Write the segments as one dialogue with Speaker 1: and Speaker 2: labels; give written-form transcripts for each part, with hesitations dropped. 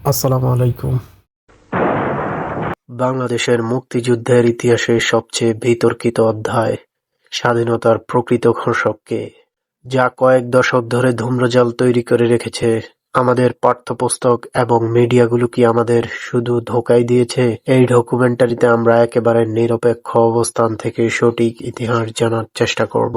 Speaker 1: আসসালামু আলাইকুম। বাংলাদেশের মুক্তিযুদ্ধের ইতিহাসে সবচেয়ে বিতর্কিত অধ্যায় স্বাধীনতার প্রকৃত ঘোষক কে, যা কয়েক দশক ধরে ধূম্রজাল তৈরি করে রেখেছে আমাদের পাঠ্যপুস্তক এবং মিডিয়াগুলো কি আমাদের শুধু ধোঁকাই দিয়েছে? এই ডকুমেন্টারিতে আমরা একেবারে নিরপেক্ষ অবস্থান থেকে সঠিক ইতিহাস জানার চেষ্টা করব।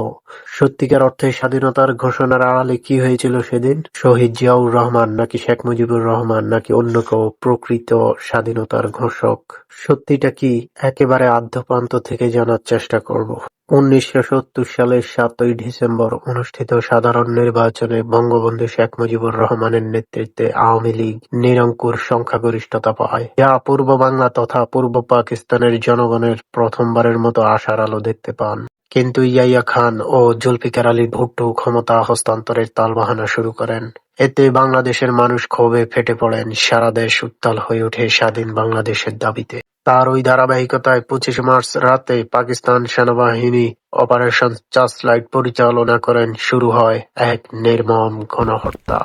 Speaker 1: সত্যিকার অর্থে স্বাধীনতার ঘোষণার আড়ালে কি হয়েছিল সেদিন? শহীদ জিয়াউর রহমান নাকি শেখ মুজিবুর রহমান নাকি অন্য কেউ প্রকৃত স্বাধীনতার ঘোষক? সত্যিটা কি একেবারে আদ্যপ্রান্ত থেকে জানার চেষ্টা করব। ১৯৭০ সালের ৭ই ডিসেম্বর অনুষ্ঠিত সাধারণ নির্বাচনে বঙ্গবন্ধু শেখ মুজিবুর রহমানের নেতৃত্বে আওয়ামী লীগ নিরঙ্কুশ সংখ্যাগরিষ্ঠতা পায়, যা পূর্ব বাংলা তথা পূর্ব পাকিস্তানের জনগণের প্রথমবারের মতো আশার আলো দেখতে পান। কিন্তু ইয়াহিয়া খান ও জুলফিকার আলী ভুট্টো ক্ষমতা হস্তান্তরের তালবাহানা শুরু করেন। এতে বাংলাদেশের মানুষ ক্ষোভে ফেটে পড়েন। সারা দেশ উত্তাল হয়ে ওঠে স্বাধীন বাংলাদেশের দাবিতে। তার ওই ধারাবাহিকতায় ২৫ মার্চ রাতে পাকিস্তান সেনাবাহিনী অপারেশন সার্চলাইট পরিচালনা করেন। শুরু হয় এক নির্মম গণহত্যা।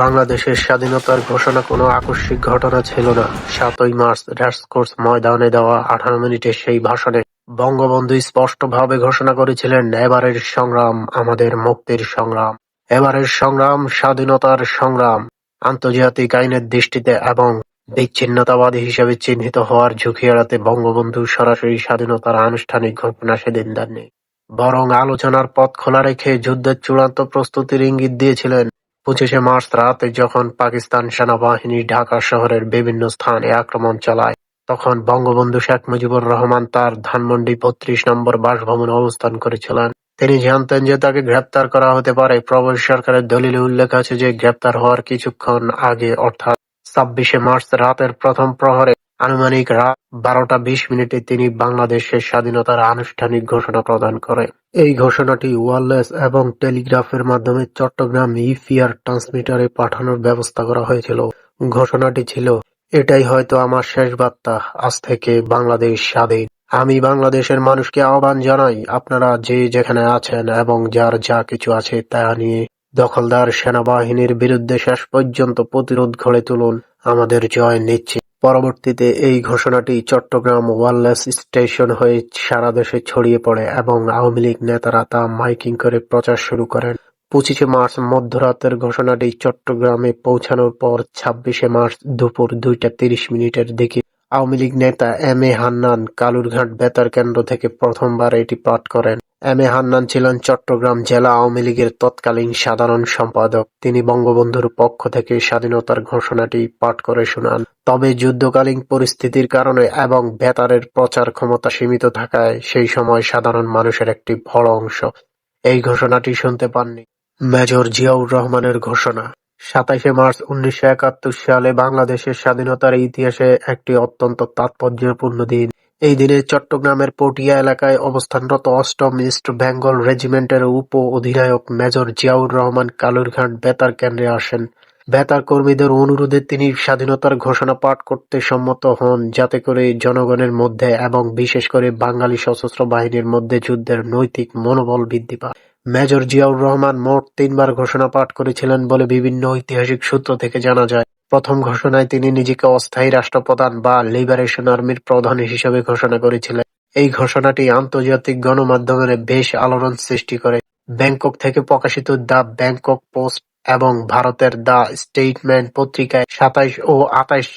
Speaker 1: বাংলাদেশের স্বাধীনতার ঘোষণা কোনো আকস্মিক ঘটনা ছিল না। ৭ই মার্চ রেসকোর্স ময়দানে দেওয়া ১৮ মিনিটের সেই ভাষণে বঙ্গবন্ধু স্পষ্টভাবে ঘোষণা করেছিলেন, এবারের সংগ্রাম আমাদের মুক্তির সংগ্রাম। এবারের সংগ্রাম স্বাধীনতার সংগ্রাম। আন্তর্জাতিক আইনের দৃষ্টিতে এবং বিচ্ছিন্নতাবাদী হিসেবে চিহ্নিত হওয়ার ঝুঁকি এড়াতে বঙ্গবন্ধু সরাসরি স্বাধীনতার আনুষ্ঠানিক ঘোষণা সেদিন দেননি, বরং আলোচনার পথ খোলা রেখে যুদ্ধের চূড়ান্ত প্রস্তুতির ইঙ্গিত দিয়েছিলেন। ২৫ মার্চ রাতে যখন পাকিস্তান সেনাবাহিনী ঢাকা শহরের বিভিন্ন স্থানে আক্রমণ চালায়, তখন বঙ্গবন্ধু শেখ মুজিবুর রহমান তার ধানমন্ডি ৩২ নম্বর বাসভবনে অবস্থান করেছিলেন। তিনি জানতেন যে তাকে গ্রেপ্তার করা হতে পারে। প্রবাসী সরকারের দলিলে উল্লেখ আছে যে গ্রেপ্তার হওয়ার কিছুক্ষণ আগে অর্থাৎ ২৬ মার্চ রাতের প্রথম প্রহরে আনুমানিক রাত ১২টা ২০ মিনিটে তিনি বাংলাদেশের স্বাধীনতার আনুষ্ঠানিক ঘোষণা প্রদান করেন। এই ঘোষণাটি ওয়্যারলেস এবং টেলিগ্রাফের মাধ্যমে চট্টগ্রাম ইপিআর ট্রান্সমিটারে পাঠানোর ব্যবস্থা করা হয়েছিল। ঘোষণাটি ছিল, এটাই হয়তো আমার শেষ বার্তা, আজ থেকে বাংলাদেশ স্বাধীন। আমি বাংলাদেশের মানুষকে আহ্বান জানাই, আপনারা যে যেখানে আছেন এবং যার যা কিছু আছে তা নিয়ে দখলদার সেনাবাহিনীর বিরুদ্ধে শেষ পর্যন্ত প্রতিরোধ গড়ে তুলুন। আমাদের জয় নিশ্চিত। পরবর্তীতে এই ঘোষণাটি চট্টগ্রাম ওয়্যারলেস স্টেশন হয়ে সারা দেশে ছড়িয়ে পড়ে এবং আওয়ামী লীগ নেতারা তা মাইকিং করে প্রচার শুরু করেন। ২৫ মার্চ মধ্যরাতের ঘোষণাটি চট্টগ্রামে পৌঁছানোর পর ২৬ মার্চ দুপুর ২টা ৩০ মিনিটের দিকে আওয়ামী লীগ নেতা এম এ হান্নান কালুরঘাট বেতার কেন্দ্র থেকে প্রথমবার এটি পাঠ করেন। এম এ হান্নান ছিলেন চট্টগ্রাম জেলা আওয়ামী লীগের তৎকালীন সাধারণ সম্পাদক। তিনি বঙ্গবন্ধুর পক্ষ থেকে স্বাধীনতার ঘোষণাটি পাঠ করে শোনান। তবে যুদ্ধকালীন পরিস্থিতির কারণে এবং বেতারের প্রচার ক্ষমতা সীমিত থাকায় সেই সময় সাধারণ মানুষের একটি বড় অংশ এই ঘোষণাটি শুনতে পাননি। মেজর জিয়াউর রহমানের ঘোষণা। ২৭ মার্চ ১৯৭১ সালে বাংলাদেশের স্বাধীনতার ইতিহাসে একটি অত্যন্ত তাৎপর্যপূর্ণ দিন। এই দিনে চট্টগ্রামের পটিয়া এলাকায় অবস্থানরত ৮ম ইস্ট বেঙ্গল রেজিমেন্টের উপ-অধিনায়ক মেজর জিয়াউর রহমান কালুরঘাট বেতার কেন্দ্রে আসেন। বেতার কর্মীদের অনুরোধে তিনি স্বাধীনতার ঘোষণা পাঠ করতে সম্মত হন, যাতে করে জনগণের মধ্যে এবং বিশেষ করে বাঙালি সশস্ত্র বাহিনীর মধ্যে যুদ্ধের নৈতিক মনোবল বৃদ্ধি পায়। মেজর জিয়াউর রহমান মোট ৩বার ঘোষণা পাঠ করেছিলেন বলে বিভিন্ন ঐতিহাসিক সূত্র থেকে জানা যায়। প্রথম ঘোষণায় তিনি নিজেকে অস্থায়ী রাষ্ট্রপ্রধান বা লিবারেশন আর্মির প্রধান হিসেবে ঘোষণা করেছিলেন। এই ঘোষণাটি আন্তর্জাতিক গণমাধ্যমে বেশ আলোড়ন সৃষ্টি করে। ব্যাংকক থেকে প্রকাশিত দ্য ব্যাংকক পোস্ট এবং ভারতের দ্য স্টেটমেন্ট পত্রিকায় ২৭ ও ২৮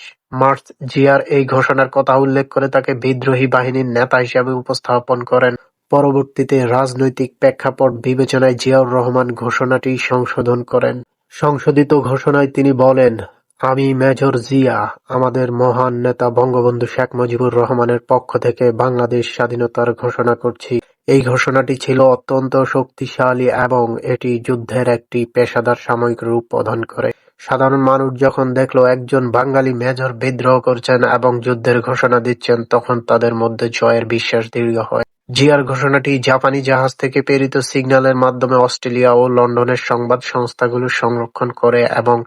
Speaker 1: মার্চ জিয়ার এই ঘোষণার কথা উল্লেখ করে তাকে বিদ্রোহী বাহিনীর নেতা হিসেবে উপস্থাপন করেন। পরবর্তীতে রাজনৈতিক প্রেক্ষাপট বিবেচনায় জিয়াউর রহমান ঘোষণাটি সংশোধন করেন। সংশোধিত ঘোষণায় তিনি বলেন, আমি মেজর জিয়া আমাদের মহান নেতা বঙ্গবন্ধু শেখ মুজিবুর রহমানের পক্ষ থেকে বাংলাদেশ স্বাধীনতার ঘোষণা করছি। এই ঘোষণাটি ছিল অত্যন্ত শক্তিশালী এবং এটি যুদ্ধের একটি পেশাদার সাময়িক রূপ প্রদান করে। সাধারণ মানুষ যখন দেখল একজন বাঙালি মেজর বিদ্রোহ করছেন এবং যুদ্ধের ঘোষণা দিচ্ছেন, তখন তাদের মধ্যে জয়ের বিশ্বাস দৃঢ় হয়। জিয়ার ঘোষণাটি জাপানি জাহাজ থেকে প্রেরিত সিগন্যালের মাধ্যমে অস্ট্রেলিয়া ও লন্ডনের সংবাদ সংস্থাগুলো সংরক্ষণ করে এবং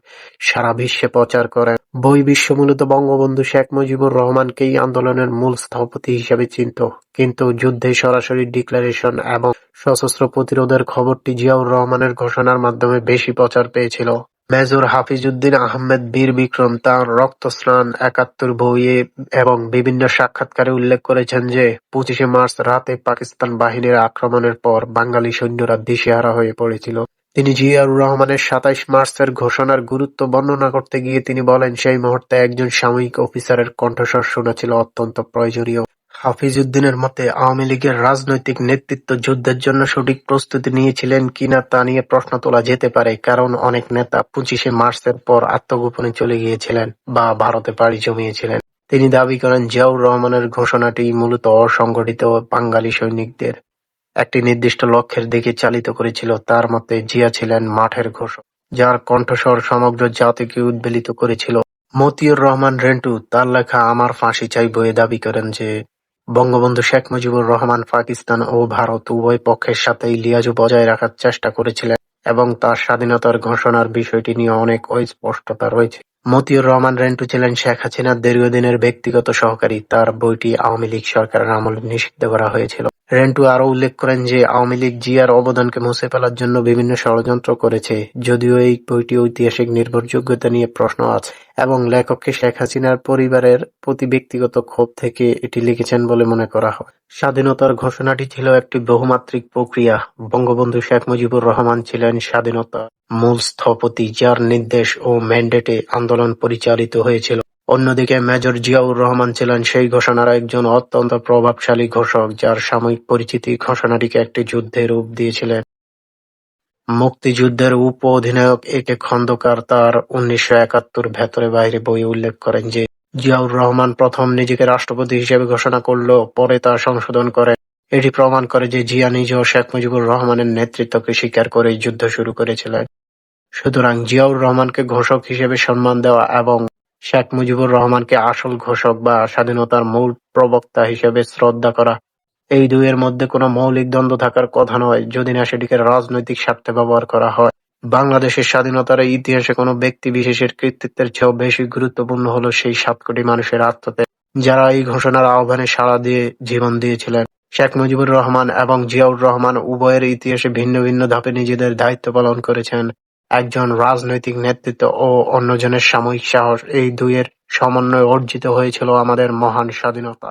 Speaker 1: সারা বিশ্বে প্রচার করে। বহির্বিশ্ব মূলত বঙ্গবন্ধু শেখ মুজিবুর রহমানকেই আন্দোলনের মূল স্থপতি হিসেবে চিনত, কিন্তু যুদ্ধে সরাসরি ডিক্লারেশন এবং সশস্ত্র প্রতিরোধের খবরটি জিয়াউর রহমানের ঘোষণার মাধ্যমে বেশি প্রচার পেয়েছিল। মেজর হাফিজউদ্দিন আহমেদ বীর বিক্রম তাঁর রক্তস্নান ৭১ বইয়ে এবং বিভিন্ন সাক্ষাৎকারে উল্লেখ করেছেন যে ২৫শে মার্চ রাতে পাকিস্তান বাহিনীর আক্রমণের পর বাঙালি সৈন্যরা দিশেহারা হয়ে পড়েছিল। তিনি জিয়াউর রহমানের ২৭ মার্চের ঘোষণার গুরুত্ব বর্ণনা করতে গিয়ে তিনি বলেন, সেই মুহূর্তে একজন সামরিক অফিসারের কণ্ঠস্বর শোনা ছিল অত্যন্ত প্রয়োজনীয়। হাফিজউদ্দিনের মতে, আওয়ামী লীগের রাজনৈতিক নেতৃত্ব যুদ্ধের জন্য সঠিক প্রস্তুতি নিয়েছিলেন কিনা তা নিয়ে প্রশ্ন তোলা যেতে পারে, কারণ অনেক নেতা ২৫শে মার্চের পর আত্মগোপনে চলে গিয়েছিলেন বা ভারতে পাড়ি জমিয়েছিলেন। তিনি দাবি করেন, জিয়াউর রহমানের ঘোষণাটি মূলত অসংগঠিত বাঙালি সৈনিকদের একটি নির্দিষ্ট লক্ষ্যের দিকে চালিত করেছিল। তার মতে, জিয়া ছিলেন মাঠের ঘোষক, যার কণ্ঠস্বর সমগ্র জাতিকে উদ্বেলিত করেছিল। মতিউর রহমান রেন্টু তার লেখা আমার ফাঁসি চাই বইয়ে দাবি করেন যে বঙ্গবন্ধু শেখ মুজিবুর রহমান পাকিস্তান ও ভারত উভয় পক্ষের সাথেই লিয়াজু বজায় রাখার চেষ্টা করেছিলেন এবং তার স্বাধীনতার ঘোষণার বিষয়টি নিয়ে অনেক অস্পষ্টতা রয়েছে। মতিউর রহমান রেন্টু ছিলেন শেখ হাসিনার দীর্ঘদিনের ব্যক্তিগত সহকারী। তার বইটি আওয়ামী লীগ সরকারের আমলে নিষিদ্ধ করা হয়েছিল। রেন্টু আরও উল্লেখ করেন যে আওয়ামী লীগ জিয়ার অবদানকে মুছে ফেলার জন্য বিভিন্ন ষড়যন্ত্র করেছে, যদিও এই বইটি ঐতিহাসিক নির্ভরযোগ্যতা নিয়ে প্রশ্ন আছে এবং লেখককে শেখ হাসিনার পরিবারের প্রতি ব্যক্তিগত ক্ষোভ থেকে এটি লিখেছেন বলে মনে করা হয়। স্বাধীনতার ঘোষণাটি ছিল একটি বহুমাত্রিক প্রক্রিয়া। বঙ্গবন্ধু শেখ মুজিবুর রহমান ছিলেন স্বাধীনতার মূল স্থপতি, যার নির্দেশ ও ম্যান্ডেটে আন্দোলন পরিচালিত হয়েছিল। অন্যদিকে মেজর জিয়াউর রহমান ছিলেন সেই ঘোষণার একজন অত্যন্ত প্রভাবশালী ঘোষক, যার সাময়িক পরিচিতি ঘোষণাটিকে একটি যুদ্ধের রূপ দিয়েছিলেন। মুক্তিযুদ্ধের উপ-অধিনায়ক এ কে খন্দকার তার ১৯৭১ ভেতরে বাইরে বইয়ে উল্লেখ করেন যে জিয়াউর রহমান প্রথম নিজেকে রাষ্ট্রপতি হিসেবে ঘোষণা করলেও পরে তা সংশোধন করেন। এটি প্রমাণ করে যে জিয়া নিজেও শেখ মুজিবুর রহমানের নেতৃত্বকে স্বীকার করেই যুদ্ধ শুরু করেছিলেন। সুতরাং জিয়াউর রহমানকে ঘোষক হিসেবে সম্মান দেওয়া এবং শেখ মুজিবুর রহমানকে আসল ঘোষক বা স্বাধীনতার মূল প্রবক্তা হিসেবে শ্রদ্ধা করা, এই দুইয়ের মধ্যে কোনো মৌলিক দ্বন্দ্ব থাকার কথা নয়, যদি না সেটিকে রাজনৈতিক স্বার্থে ব্যবহার করা হয়। বাংলাদেশের স্বাধীনতার এই ইতিহাসে কোনো ব্যক্তি বিশেষের কৃতিত্বের চেয়েও বেশি গুরুত্বপূর্ণ হলো সেই ৭ কোটি মানুষের আত্মত্যাগ, যারা এই ঘোষণার আহ্বানে সাড়া দিয়ে জীবন দিয়েছিলেন। শেখ মুজিবুর রহমান এবং জিয়াউর রহমান উভয়ের ইতিহাসে ভিন্ন ভিন্ন ধাপে নিজেদের দায়িত্ব পালন করেছেন। একজন রাজনৈতিক নেতৃত্ব ও অন্যজনের সাময়িক সাহস, এই দুইয়ের সমন্বয়ে অর্জিত হয়েছিল আমাদের মহান স্বাধীনতা।